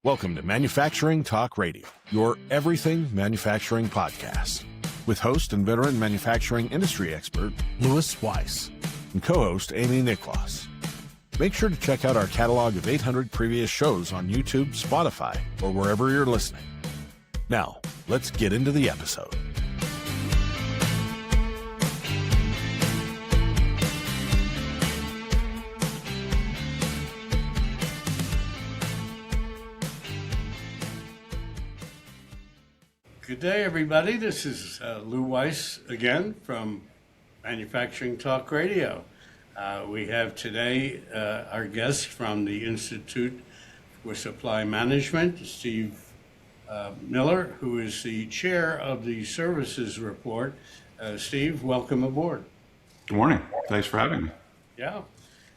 Welcome to Manufacturing Talk Radio, your everything manufacturing podcast, with host and veteran manufacturing industry expert Weiss and co-host Amy Nicklaus. Make sure to check out our catalog of 800 previous shows on YouTube, Spotify, or wherever you're listening. Now, let's get into the episode. Good day, everybody. This is Weiss again from Manufacturing Talk Radio. We have today our guest from the Institute for Supply Management, Steve Miller, who is the chair of the Services Report. Steve, welcome aboard. Good morning. Thanks for having me. Yeah.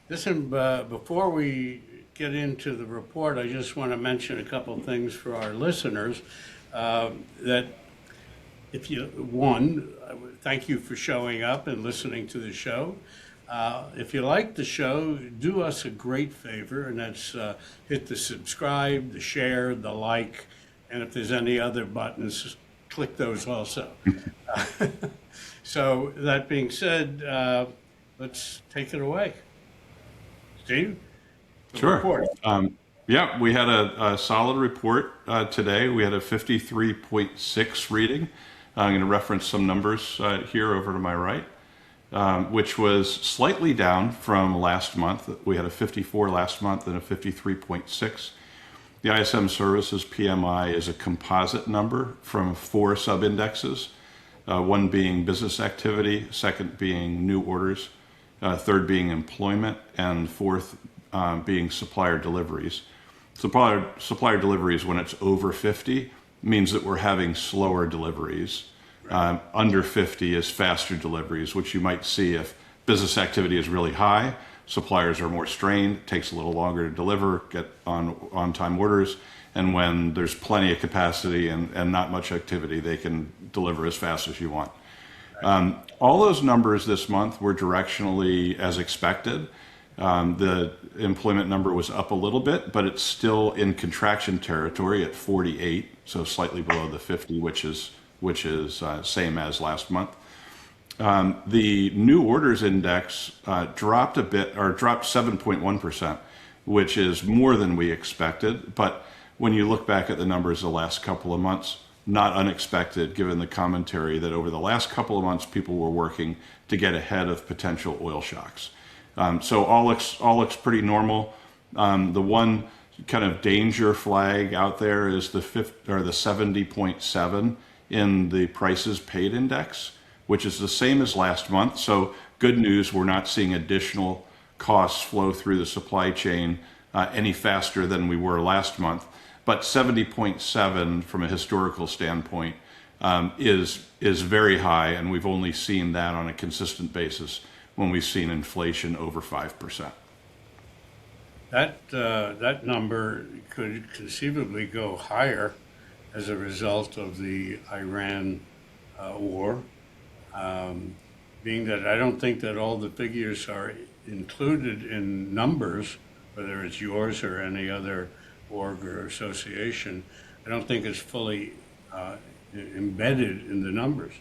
Listen, before we get into the report, I just want to mention a couple of things for our listeners. That if you, thank you for showing up and listening to the show. If you like the show, do us a great favor, and that's hit the subscribe, the share, the like, and if there's any other buttons, click those also. So that being said, let's take it away. Steve? Sure. Report. Yeah, we had a solid report today. We had a 53.6 reading. I'm going to reference some numbers here over to my right, which was slightly down from last month. We had a 54 last month and a 53.6. The ISM Services PMI is a composite number from 4 sub-indexes, one being business activity, second being new orders, third being employment, and fourth being supplier deliveries. Supplier deliveries, when it's over 50, means that we're having slower deliveries. Under 50 is faster deliveries, which you might see if business activity is really high, suppliers are more strained, it takes a little longer to deliver, get on-time orders, and when there's plenty of capacity and not much activity, they can deliver as fast as you want. All those numbers this month were directionally as expected. The employment number was up a little bit, but it's still in contraction territory at 48, so slightly below the 50, which is same as last month. The new orders index dropped a bit, or dropped 7.1%, which is more than we expected. But when you look back at the numbers the last couple of months, not unexpected given the commentary that over the last couple of months people were working to get ahead of potential oil shocks. So all looks pretty normal. The one kind of danger flag out there is the 70.7 in the prices paid index, which is the same as last month. So good news, we're not seeing additional costs flow through the supply chain any faster than we were last month. But 70.7 from a historical standpoint is very high, and we've only seen that on a consistent basis when we've seen inflation over 5%. That number could conceivably go higher as a result of the Iran war, being that I don't think that all the figures are included in numbers, whether it's yours or any other org or association. I don't think it's fully embedded in the numbers.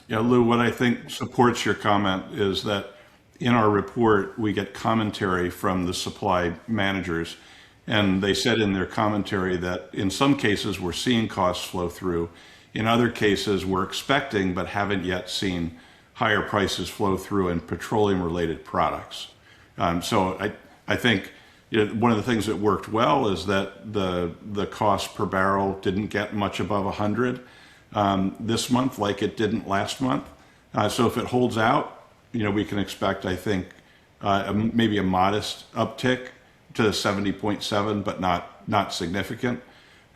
Yeah, Lou, what I think supports your comment is that in our report, we get commentary from the supply managers, and they said in their commentary that in some cases we're seeing costs flow through. In other cases, we're expecting but haven't yet seen higher prices flow through in petroleum-related products. So I think one of the things that worked well is that the cost per barrel didn't get much above 100. This month like it didn't last month. So if it holds out, we can expect, I think, maybe a modest uptick to 70.7, but not significant.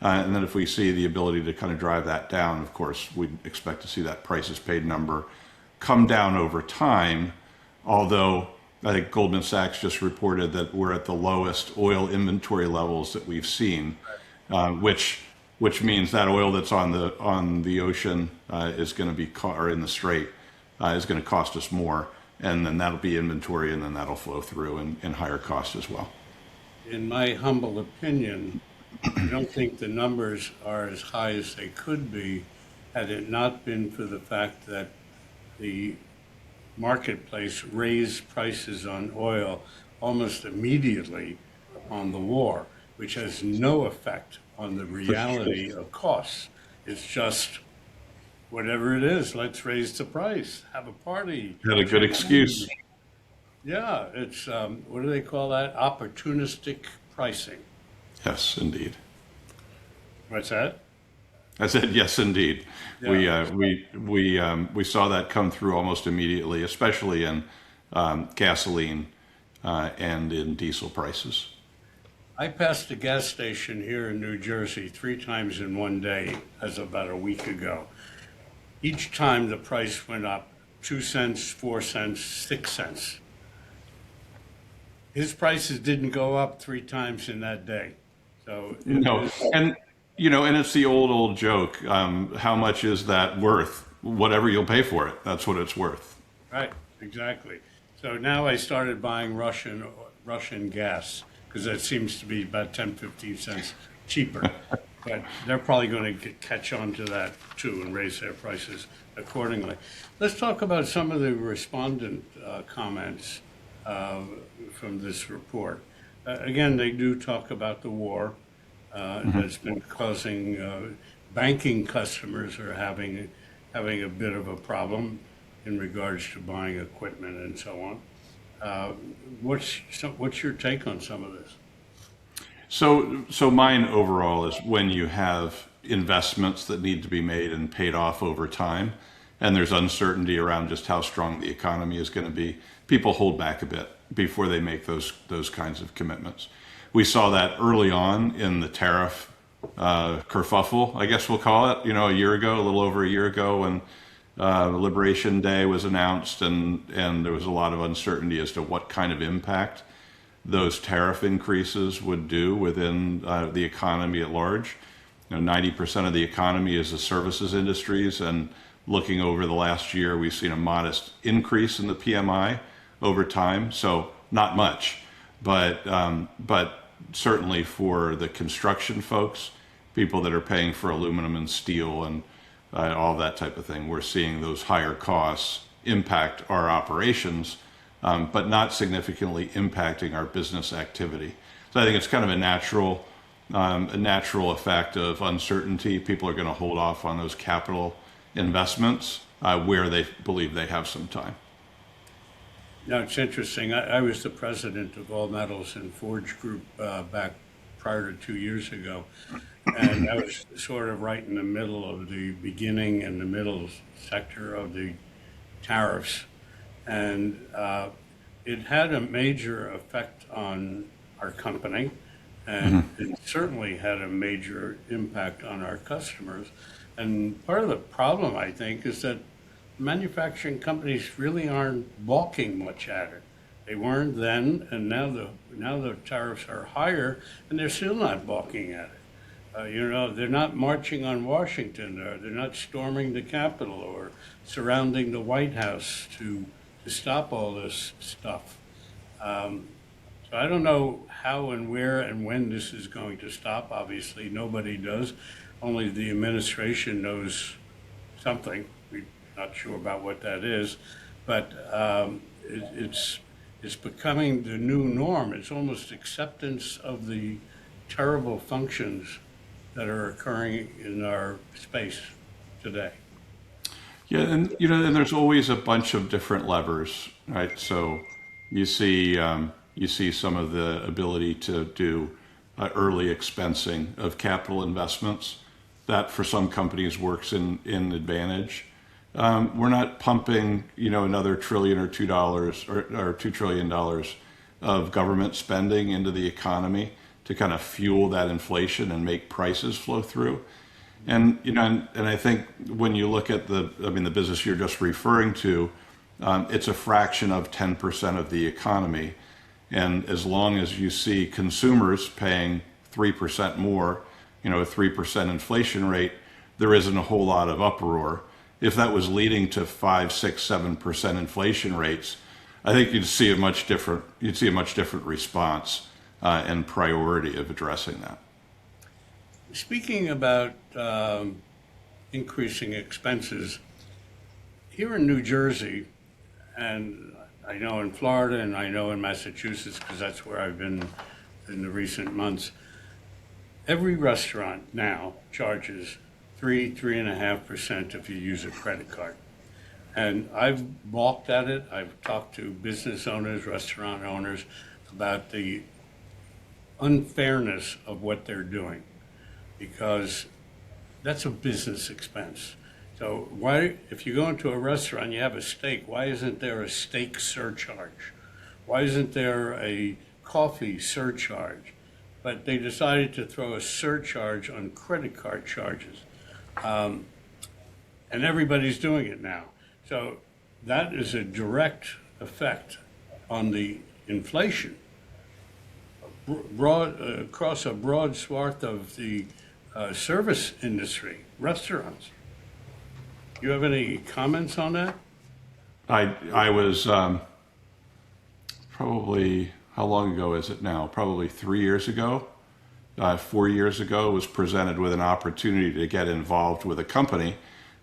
And then if we see the ability to kind of drive that down, of course, we'd expect to see that prices paid number come down over time, although I think Goldman Sachs just reported that we're at the lowest oil inventory levels that we've seen, which means that oil that's on the ocean is going to be, or in the strait, is going to cost us more, and then that'll be inventory, and then that'll flow through in higher costs as well. In my humble opinion, I don't think the numbers are as high as they could be had it not been for the fact that the marketplace raised prices on oil almost immediately upon the war, which has no effect on the reality of costs. It's just whatever it is, let's raise the price, have a party. Had a good excuse. Yeah, it's, what do they call that? Opportunistic pricing. Yes, indeed. What's that? I said yes, indeed. Yeah. We saw that come through almost immediately, especially in gasoline and in diesel prices. I passed a gas station here in New Jersey 3 times in one day as about a week ago. Each time the price went up 2 cents, 4 cents, 6 cents. His prices didn't go up 3 times in that day. So No, and and it's the old joke. How much is that worth? Whatever you'll pay for it, that's what it's worth. right, exactly. So now I started buying Russian gas because that seems to be about 10, 15 cents cheaper. But they're probably going to catch on to that too and raise their prices accordingly. Let's talk about some of the respondent comments from this report. Again, they do talk about the war that's been causing banking customers are having a bit of a problem in regards to buying equipment and so on. What's your take on some of this? So mine overall is when you have investments that need to be made and paid off over time, and there's uncertainty around just how strong the economy is going to be, people hold back a bit before they make those kinds of commitments. We saw that early on in the tariff kerfuffle, I guess we'll call it, a year ago, a little over a year ago, when Liberation Day was announced, and there was a lot of uncertainty as to what kind of impact those tariff increases would do within the economy at large. 90% of the economy is the services industries, and looking over the last year, we've seen a modest increase in the PMI over time. So not much, but certainly for the construction folks, people that are paying for aluminum and steel and all that type of thing, we're seeing those higher costs impact our operations, but not significantly impacting our business activity. So I think it's kind of a natural effect of uncertainty. People are going to hold off on those capital investments where they believe they have some time. Now, it's interesting. I was the president of All Metals and Forge Group back prior to 2 years ago. And I was sort of right in the middle of the beginning and the middle sector of the tariffs. And it had a major effect on our company. And it certainly had a major impact on our customers. And part of the problem, I think, is that manufacturing companies really aren't balking much at it. They weren't then, and now the tariffs are higher, and they're still not balking at it. They're not marching on Washington, or they're not storming the Capitol or surrounding the White House to stop all this stuff. So I don't know how and where and when this is going to stop. Obviously, nobody does. Only the administration knows something. We're not sure about what that is, but it's becoming the new norm. It's almost acceptance of the terrible functions that are occurring in our space today. Yeah, and there's always a bunch of different levers, right? So you see some of the ability to do early expensing of capital investments. That for some companies works in advantage. We're not pumping, another $1 trillion or $2 trillion of government spending into the economy to kind of fuel that inflation and make prices flow through. And I think when you look at the business you're just referring to, it's a fraction of 10% of the economy. And as long as you see consumers paying 3% more, a 3% inflation rate, there isn't a whole lot of uproar. If that was leading to 5, 6, 7% inflation rates, I think you'd see a much different response and priority of addressing that. Speaking about increasing expenses, here in New Jersey, and I know in Florida and I know in Massachusetts, because that's where I've been in the recent months, every restaurant now charges 3.5% if you use a credit card. And I've balked at it. I've talked to business owners, restaurant owners about the unfairness of what they're doing, because that's a business expense. So why, if you go into a restaurant, you have a steak, why isn't there a steak surcharge? Why isn't there a coffee surcharge? But they decided to throw a surcharge on credit card charges. And everybody's doing it now. So that is a direct effect on the inflation across a broad swath of the service industry, restaurants. You have any comments on that? I was probably, how long ago is it now? Probably 3 years ago, 4 years ago, was presented with an opportunity to get involved with a company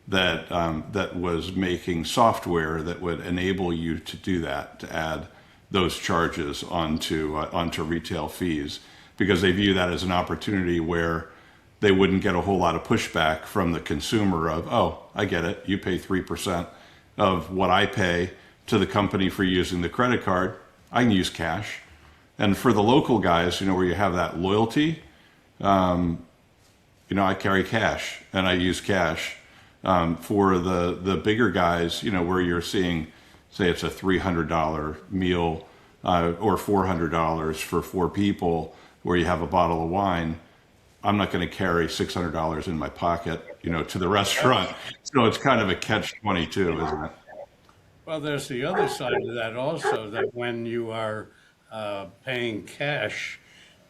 that that was making software that would enable you to do that, to add those charges onto retail fees, because they view that as an opportunity where they wouldn't get a whole lot of pushback from the consumer of, oh, I get it, you pay 3% of what I pay to the company for using the credit card, I can use cash. And for the local guys, where you have that loyalty, I carry cash and I use cash. For the bigger guys, where you're seeing, say it's a $300 meal or $400 for 4 people, where you have a bottle of wine, I'm not going to carry $600 in my pocket, to the restaurant. So it's kind of a catch-22, isn't it? Well, there's the other side of that also, that when you are paying cash,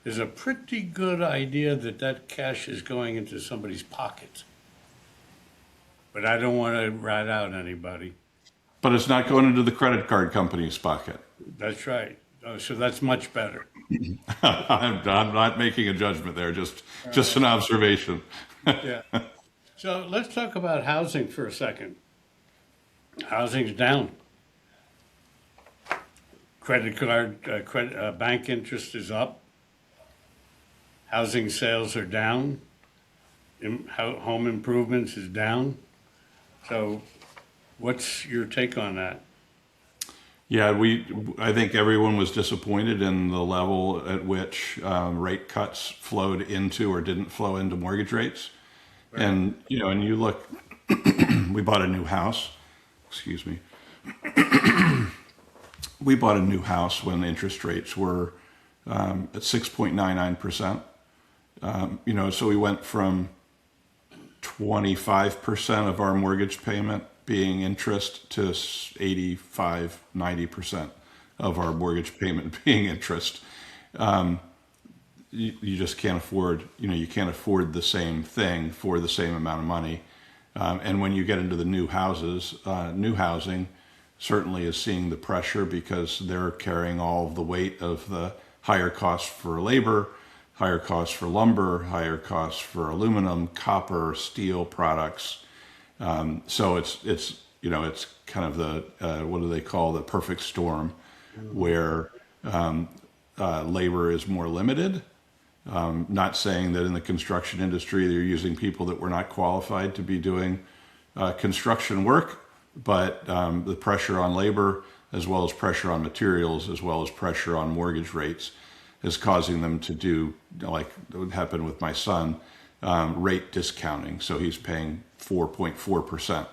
there's a pretty good idea that that cash is going into somebody's pocket. But I don't want to rat out anybody. But it's not going into the credit card company's pocket. That's right. Oh, so that's much better. I'm not making a judgment there, just an observation. Yeah. So let's talk about housing for a second. Housing's down. Credit card, bank interest is up. Housing sales are down. Home improvements is down. So what's your take on that? Yeah, I think everyone was disappointed in the level at which rate cuts flowed into or didn't flow into mortgage rates. Right. And you look, we bought a new house. Excuse me. We bought a new house when interest rates were at 6.99%. So we went from 25% of our mortgage payment being interest to 85, 90% of our mortgage payment being interest. You just can't afford, you can't afford the same thing for the same amount of money. And when you get into the new houses, new housing certainly is seeing the pressure, because they're carrying all of the weight of the higher costs for labor, higher costs for lumber, higher costs for aluminum, copper, steel products. So it's kind of the what do they call, the perfect storm, where labor is more limited. Not saying that in the construction industry they're using people that were not qualified to be doing construction work, but the pressure on labor, as well as pressure on materials, as well as pressure on mortgage rates, is causing them to do, like what happened with my son, rate discounting. So he's paying 4.4%.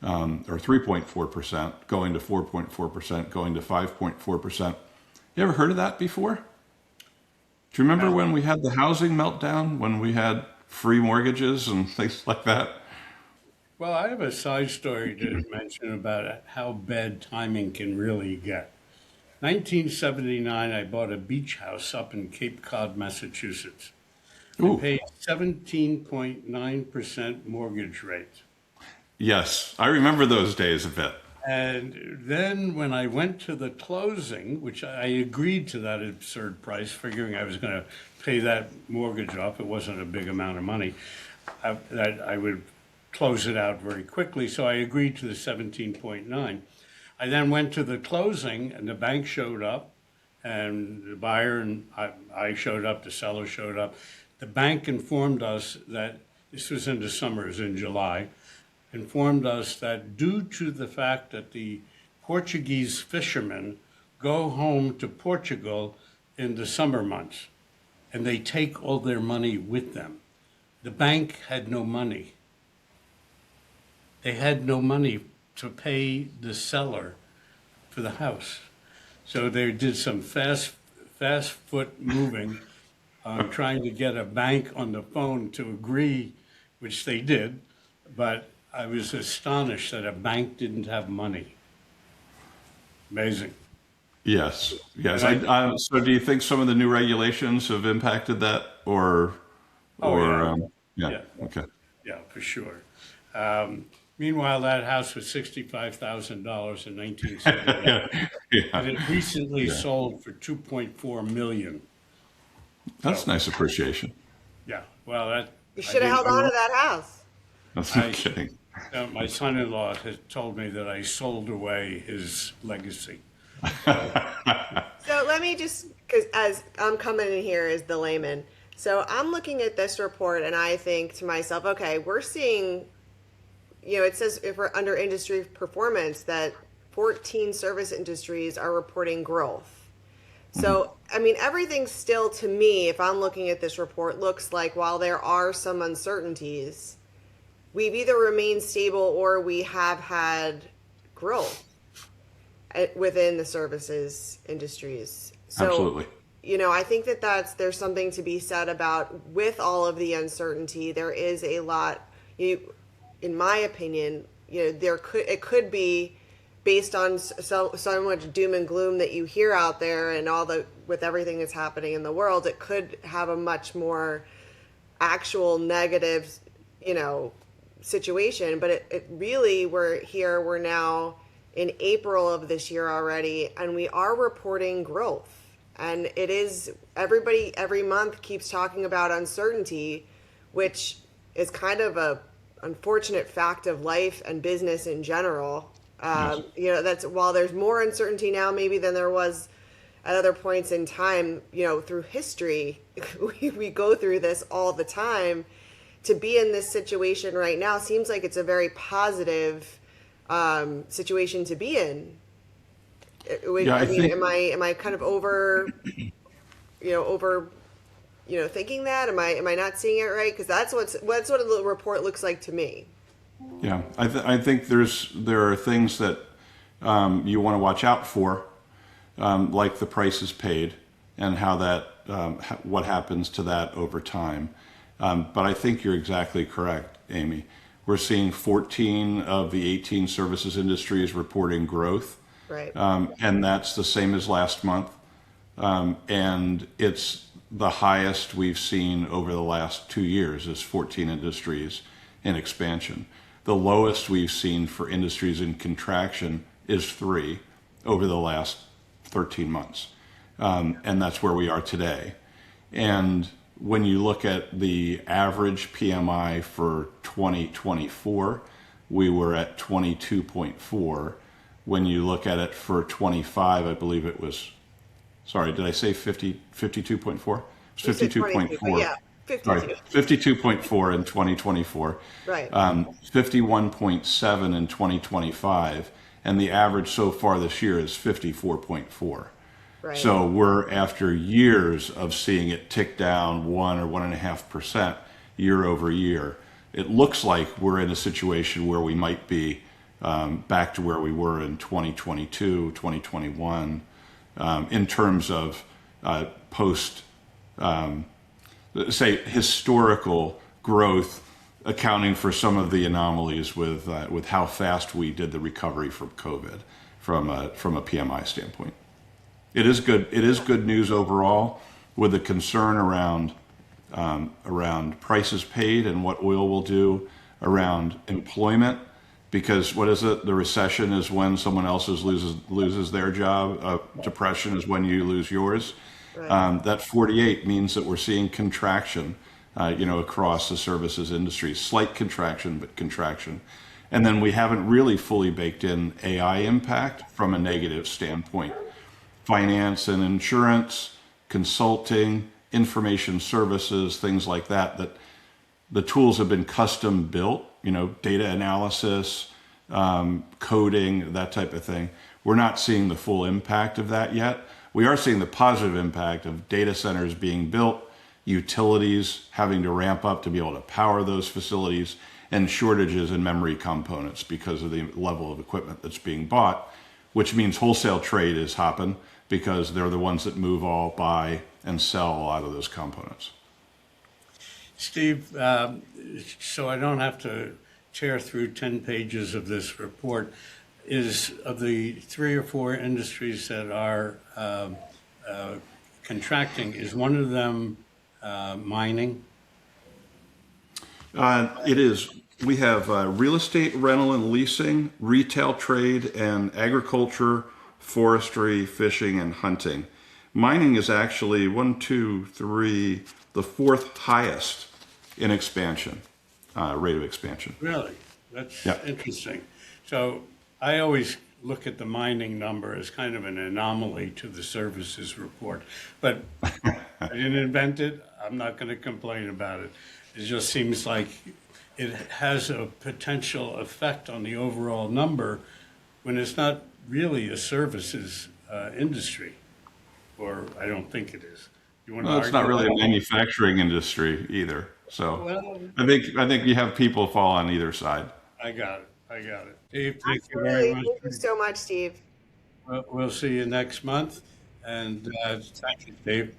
Or 3.4%, going to 4.4%, going to 5.4%. You ever heard of that before? Do you remember when we had the housing meltdown, when we had free mortgages and things like that? Well, I have a side story to mention about how bad timing can really get. 1979, I bought a beach house up in Cape Cod, Massachusetts. I paid 17.9% mortgage rate. Yes, I remember those days a bit. And then when I went to the closing, which I agreed to that absurd price, figuring I was going to pay that mortgage off, it wasn't a big amount of money, that I would close it out very quickly. So I agreed to the 17.9. I then went to the closing, and the bank showed up, and the buyer and I showed up, the seller showed up. The bank informed us that, this was in the summer, it was in July, informed us that due to the fact that the Portuguese fishermen go home to Portugal in the summer months, and they take all their money with them, the bank had no money. They had no money to pay the seller for the house. So they did some fast foot moving, trying to get a bank on the phone to agree, which they did, but I was astonished that a bank didn't have money. Amazing. Yes. And So do you think some of the new regulations have impacted that, or, yeah. yeah, okay. Yeah, for sure. Meanwhile, that house was $65,000 in 1978, Yeah. and it recently sold for $2.4 million. That's nice appreciation. Yeah, well, that You should have held on to that house. That's no kidding. my son-in-law has told me that I sold away his legacy. So let me just, because as I'm coming in here as the layman, so I'm looking at this report and I think to myself, okay, we're seeing, it says if we're under industry performance that 14 service industries are reporting growth. So, I mean, everything still to me, if I'm looking at this report, looks like while there are some uncertainties, we've either remained stable or we have had growth within the services industries. So, Absolutely. I think there's something to be said about with all of the uncertainty, there is a lot, in my opinion, it could be based on so much doom and gloom that you hear out there and with everything that's happening in the world, it could have a much more actual negative, situation. But it really, we're now in April of this year already, and we are reporting growth. And it is, everybody every month keeps talking about uncertainty, which is kind of a unfortunate fact of life and business in general. That's, while there's more uncertainty now maybe than there was at other points in time, through history, we go through this all the time. To be in this situation right now seems like it's a very positive situation to be in. Am I kind of over thinking that? Am I not seeing it right? Because that's what the report looks like to me. Yeah, I think there are things that you want to watch out for, like the prices paid and how that what happens to that over time. But I think you're exactly correct, Amy. We're seeing 14 of the 18 services industries reporting growth, right? And that's the same as last month, and it's the highest we've seen over the last 2 years. Is 14 industries in expansion. The lowest we've seen for industries in contraction is 3 over the last 13 months. And that's where we are today. And when you look at the average PMI for 2024, we were at 22.4. When you look at it for 25, I believe it was, sorry, did I say 52.4? It's 52.4. Yeah. 52. Sorry, 52.4 in 2024, right? 51.7 in 2025, and the average so far this year is 54.4. Right. So we're after years of seeing it tick down 1 or 1.5% year over year. It looks like we're in a situation where we might be back to where we were in 2022, 2021, in terms of post. Say historical growth, accounting for some of the anomalies with how fast we did the recovery from COVID, from a PMI standpoint. It is good. It is good news overall, with the concern around prices paid and what oil will do, around employment because what is it? The recession is when someone else loses their job. Depression is when you lose yours. Right. That 48 means that we're seeing contraction, across the services industry. Slight contraction, but contraction. And then we haven't really fully baked in AI impact from a negative standpoint. Finance and insurance, consulting, information services, things like that the tools have been custom built, data analysis, coding, that type of thing. We're not seeing the full impact of that yet. We are seeing the positive impact of data centers being built, utilities having to ramp up to be able to power those facilities, and shortages in memory components because of the level of equipment that's being bought, which means wholesale trade is hopping because they're the ones that move all, buy, and sell a lot of those components. Steve, so I don't have to tear through 10 pages of this report, is of the 3 or 4 industries that are contracting, is one of them mining? It is. We have real estate, rental and leasing, retail trade, and agriculture, forestry, fishing, and hunting. Mining is actually the 4th highest in expansion, rate of expansion. Really? That's Yeah. interesting. So I always look at the mining number as kind of an anomaly to the services report, but I didn't invent it. I'm not going to complain about it. It just seems like it has a potential effect on the overall number when it's not really a services industry, or I don't think it is. You want to Well, it's not argue really a that? manufacturing industry either. So Well, I think you have people fall on either side. I got it. Steve, thank you very Absolutely. much. Thank you so much, Steve. We'll see you next month, and thank you, Steve.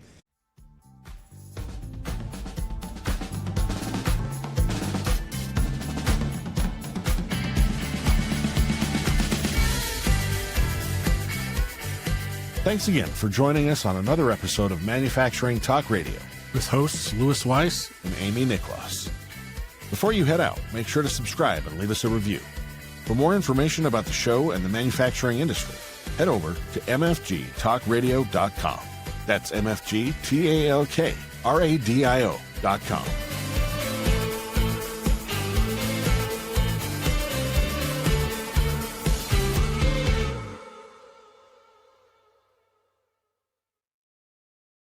Thanks again for joining us on another episode of Manufacturing Talk Radio with hosts Louis Weiss and Amy Nicklaus. Before you head out, make sure to subscribe and leave us a review. For more information about the show and the manufacturing industry, head over to mfgtalkradio.com. That's mfgtalkradio.com.